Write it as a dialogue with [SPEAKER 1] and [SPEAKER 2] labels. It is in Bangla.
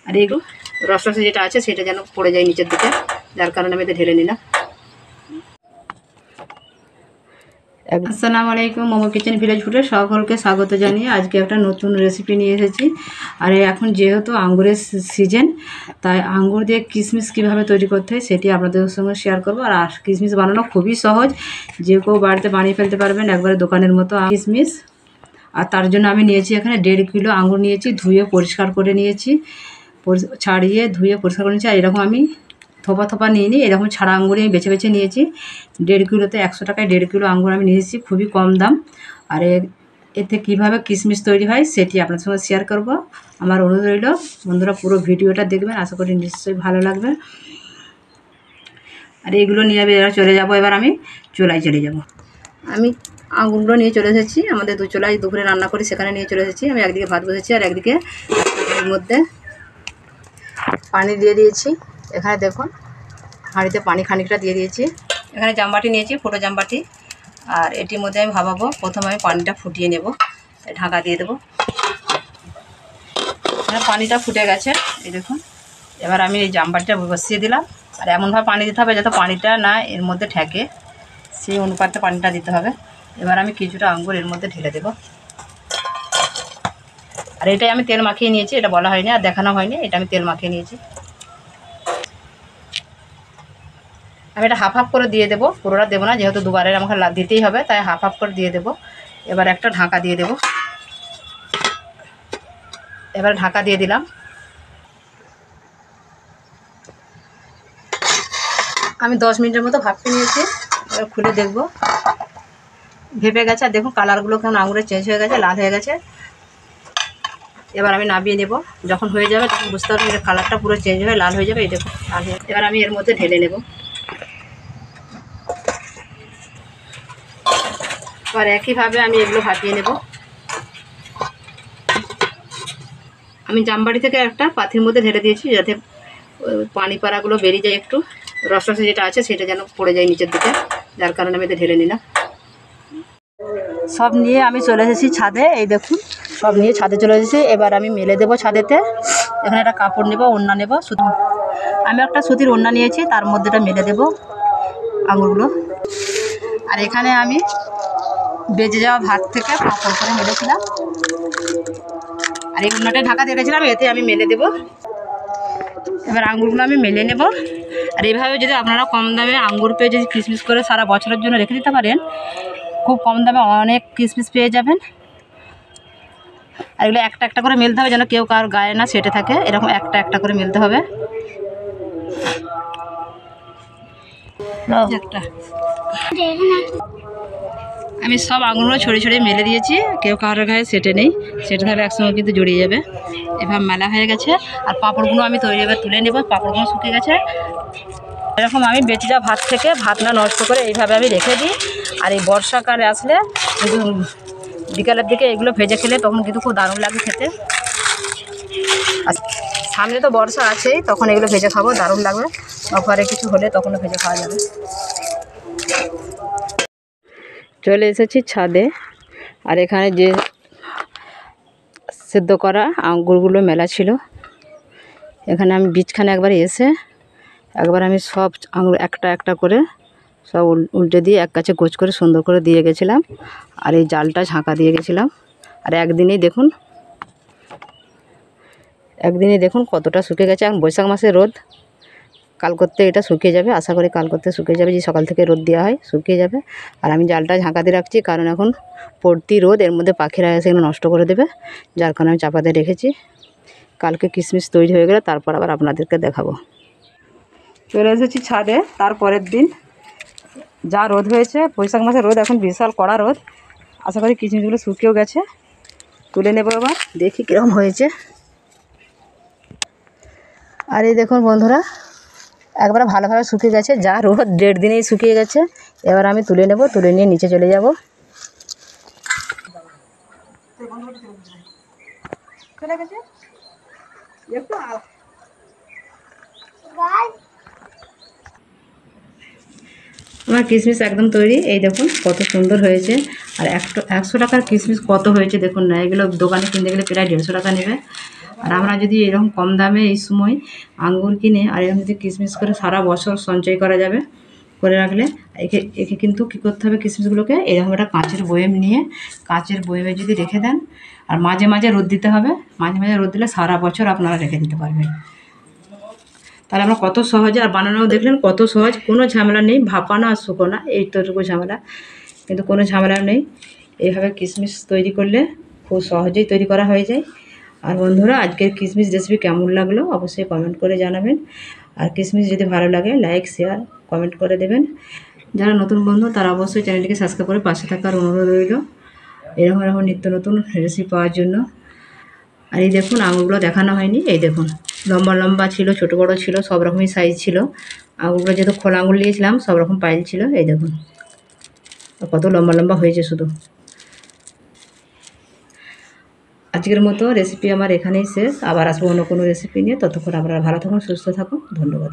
[SPEAKER 1] আর এইগুলো রস রসে যেটা আছে সেটা যেন পড়ে যায় নিচের দিকে, যার কারণে আমি এটা ঢেলে নিলাম। আসসালামু আলাইকুম, মোমো কিচেন ভিলেজ ফুডে সকলকে স্বাগত জানিয়ে আজকে একটা নতুন রেসিপি নিয়ে এসেছি। আর এখন যেহেতু আঙ্গুরের সিজন, তাই আঙ্গুর দিয়ে কিশমিশ কীভাবে তৈরি করতে হয় সেটি আপনাদের সঙ্গে শেয়ার করবো। আর কিশমিশ বানানো খুবই সহজ, যে কেউ বাড়িতে বানিয়ে ফেলতে পারবেন একবারে দোকানের মতো কিশমিশ। আর তার জন্য আমি নিয়েছি এখানে 1.5 কিলো আঙ্গুর নিয়েছি, ধুয়ে পরিষ্কার করে নিয়েছি, ছাড়িয়ে ধুয়ে পরিষ্কার করে নিয়েছি। আর এরকম আমি থোপা থোপা নিয়ে নিই, এরকম ছাড়া আঙ্গুর আমি বেছে বেছে নিয়েছি। 1.5 কিলোতে 100 টাকায় 1.5 কিলো আঙ্গুর আমি নিয়েছি, খুবই কম দাম। আর এতে কীভাবে কিশমিশ তৈরি হয় সেটি আপনার সঙ্গে শেয়ার করব। আমার অনুরোধ রইল বন্ধুরা পুরো ভিডিওটা দেখবেন, আশা করি নিশ্চয়ই ভালো লাগবে। আর এইগুলো নিয়ে এবার চলে যাব, এবার আমি চুলায় চলে যাব। আমি আঙুরগুলো নিয়ে চলে এসেছি, আমাদের চুলায় দুপুরে রান্না করি সেখানে নিয়ে চলে এসেছি। আমি একদিকে ভাত বসেছি আর একদিকে এর মধ্যে পানি দিয়ে দিয়েছি। এখানে দেখুন হাঁড়িতে পানি খানিকটা দিয়ে দিয়েছি। এখানে জামবাটি নিয়েছি, ফোটো জামবাটি। আর এটির মধ্যে আমি ভাপাবো। প্রথমে আমি পানিটা ফুটিয়ে নেব, ঢাকা দিয়ে দেবো। এখানে পানিটা ফুটে গেছে, এই দেখুন। এবার আমি এই জামবাটিটা বসিয়ে দিলাম। আর এমনভাবে পানি দিতে হবে যাতে পানিটা না এর মধ্যে ঠেকে, সেই অনুপাতে পানিটা দিতে হবে। এবার আমি কিছুটা আঙ্গুর এর মধ্যে ঢেলে দেবো। আর এটাই আমি তেল মাখিয়ে নিয়েছি, এটা বলা হয়নি আর দেখানো হয়নি, এটা আমি তেল মাখিয়ে নিয়েছি। আমি এটা হাফ হাফ করে দিয়ে দেবো, পুরোটা দেবো না, যেহেতু দুবারে আমাকে দিতেই হবে, তাই হাফ হাফ করে দিয়ে দেবো। এবার একটা ঢাকা দিয়ে দেবো। এবার ঢাকা দিয়ে দিলাম। আমি 10 মিনিটের মতো ভাপিয়ে নিয়েছি। এবার খুলে দেখব, ভেপে গেছে। আর দেখুন কালারগুলো কেমন আঙুরে চেঞ্জ হয়ে গেছে, লাল হয়ে গেছে। এবার আমি নামিয়ে নেব। যখন হয়ে যাবে তখন বুঝতে পারবেন যে কালারটা পুরো চেঞ্জ হয়ে লাল হয়ে যাবে। এই দেখুন লাল হয়ে। এবার আমি এর মধ্যে ঢেলে নেব। এবার একইভাবে আমি এগুলো ভাপিয়ে নেব। আমি জামবাড়ি থেকে একটা পাতির মধ্যে ঢেলে দিয়েছি, যাতে পানি পাড়াগুলো বেরিয়ে যায়, একটু রস রসে যেটা আছে সেটা যেন পড়ে যায় নিচের দিকে, যার কারণে আমি এটা ঢেলে নিলাম। সব নিয়ে আমি চলে এসেছি ছাদে, এই দেখুন সব নিয়ে ছাদে চলে এসেছি। এবার আমি মেলে দেবো ছাদেতে। এখানে একটা কাপড় নেব, ওড়না নেব, শুধু আমি একটা সুতির ওড়না নিয়েছি, তার মধ্যেটা মেলে দেব আঙুরগুলো। আর এখানে আমি বেজে যাওয়া ভাত থেকে পাঁপড় করে মেলেছিলাম, আর এই ওড়নাটায় ঢাকা দিয়ে রেখেছিলাম, এতে আমি মেলে দেব। এবার আঙুরগুলো আমি মেলে নেব। আর এইভাবে যদি আপনারা কম দামে আঙ্গুর পেয়ে যদি কিশমিশ করে সারা বছরের জন্য রেখে দিতে পারেন, খুব কম দামে অনেক কিশমিশ পেয়ে যাবেন। আর এগুলো একটা একটা করে মেলতে হবে, যেন কেউ কার গায়ে না সেটে থাকে, এরকম একটা একটা করে মেলতে হবে। আমি সব আঙুরগুলো ছড়িয়ে ছড়িয়ে মেলে দিয়েছি, কেউ কারোর গায়ে সেটে নেই, সেটে থাকলে একসঙ্গে কিন্তু জড়িয়ে যাবে। এভাবে মেলা হয়ে গেছে। আর পাঁপড়গুলো আমি এবার তুলে নেব, পাঁপড়গুলো শুকিয়ে গেছে। এরকম আমি বেঁচে যাওয়া ভাত থেকে ভাত না নষ্ট করে এইভাবে আমি রেখে দিই। আর এই বর্ষাকালে আসলে কিন্তু বিকালের দিকে এগুলো ভেজে খেলে তখন কিন্তু খুব দারুণ লাগে খেতে। আর সামনে তো বর্ষা আছেই, তখন এগুলো ভেজে খাবো, দারুণ লাগবে। ঘরে কিছু হলে তখনও ভেজে খাওয়া যাবে। চলে এসেছি ছাদে। আর এখানে যে সেদ্ধ করা আঙ্গুরগুলো মেলা ছিল, এখানে আমি বীজখানে একবার এসে একবার আমি সব আঙুর একটা একটা করে সব উল্টে দিয়ে এক কাছে গোছ করে সুন্দর করে দিয়ে গেছিলাম। আর এই জালটা ঝাঁকা দিয়ে গেছিলাম। আর একদিনেই দেখুন কতটা শুকিয়ে গেছে। এখন বৈশাখ মাসে রোদ, কাল করতে এটা শুকিয়ে যাবে, আশা করি কাল করতে শুকিয়ে যাবে, যে সকাল থেকে রোদ দেওয়া হয় শুকিয়ে যাবে। আর আমি জালটা ঝাঁকা দিয়ে রাখছি, কারণ এখন পড়তি রোদ, এর মধ্যে পাখিরা এসে এগুলো নষ্ট করে দেবে, যার কারণে আমি চাপা দিয়ে রেখেছি। কালকে কিশমিশ তৈরি হয়ে গেলে তারপর আবার আপনাদেরকে দেখাবো। চলে এসেছি ছাদে। তারপরের দিন যা রোদ হয়েছে, বৈশাখ মাসে রোদ, এখন বিশাল কড়া রোদ। আশা করি কিশমিশগুলো শুকিয়েও গেছে, তুলে নেবো। এবার দেখি কীরকম হয়েছে। আর এই দেখুন বন্ধুরা, একবার ভালোভাবে শুকিয়ে গেছে, যা রোদ 1.5 দিনেই শুকিয়ে গেছে। এবার আমি তুলে নেব, তুলে নিয়ে নিচে চলে যাব। আমার কিশমিশ একদম তৈরি। এই দেখুন কত সুন্দর হয়েছে। আর 100 টাকার কিশমিশ কত হয়েছে দেখুন না, এগুলো দোকানে কিনতে গেলে প্রায় 150 টাকা নেবে। আর আমরা যদি এরকম কম দামে এই সময় আঙ্গুর কিনে আর এরকম যদি কিশমিশ করে সারা বছর সঞ্চয় করা যাবে, করে রাখলে একে একে কিন্তু কী করতে হবে, কিশমিশগুলোকে এরকম একটা কাঁচের বয়েম নিয়ে কাঁচের বয়েমে যদি রেখে দেন, আর মাঝে মাঝে রোদ দিতে হবে, মাঝে মাঝে রোদ দিলে সারা বছর আপনারা রেখে দিতে পারবেন। তাহলে আমরা কত সহজে, আর বানানোও দেখলেন কত সহজ, কোনো ঝামেলা নেই, ভাপানো আর শুকোনো এইটুকু ঝামেলা, কিন্তু কোনো ঝামেলা নেই। এইভাবে কিশমিশ তৈরি করলে খুব সহজেই তৈরি করা হয়ে যায়। আর বন্ধুরা, আজকের কিশমিশ রেসিপি কেমন লাগলো অবশ্যই কমেন্ট করে জানাবেন। আর কিশমিশ যদি ভালো লাগে লাইক শেয়ার কমেন্ট করে দেবেন। যারা নতুন বন্ধু তারা অবশ্যই চ্যানেলটিকে সাবস্ক্রাইব করে পাশে থাকার অনুরোধ রইল এরকম এরকম নিত্য নতুন রেসিপি পাওয়ার জন্য। আর এই দেখুন আঙুরগুলো দেখানো হয়নি, এই দেখুন লম্বা লম্বা ছিল, ছোটো বড়ো ছিল, সব রকমই সাইজ ছিল। আঙুরগুলো যেহেতু খোলা আঙুর নিয়েছিলাম সব রকম পাইল ছিল। এই দেখুন কত লম্বা লম্বা হয়েছে শুধু। আজকের মতো রেসিপি আমার এখানেই শেষ। আবার আসবো অন্য কোনো রেসিপি নিয়ে। ততক্ষণ আপনারা ভালো থাকুন, সুস্থ থাকুন। ধন্যবাদ।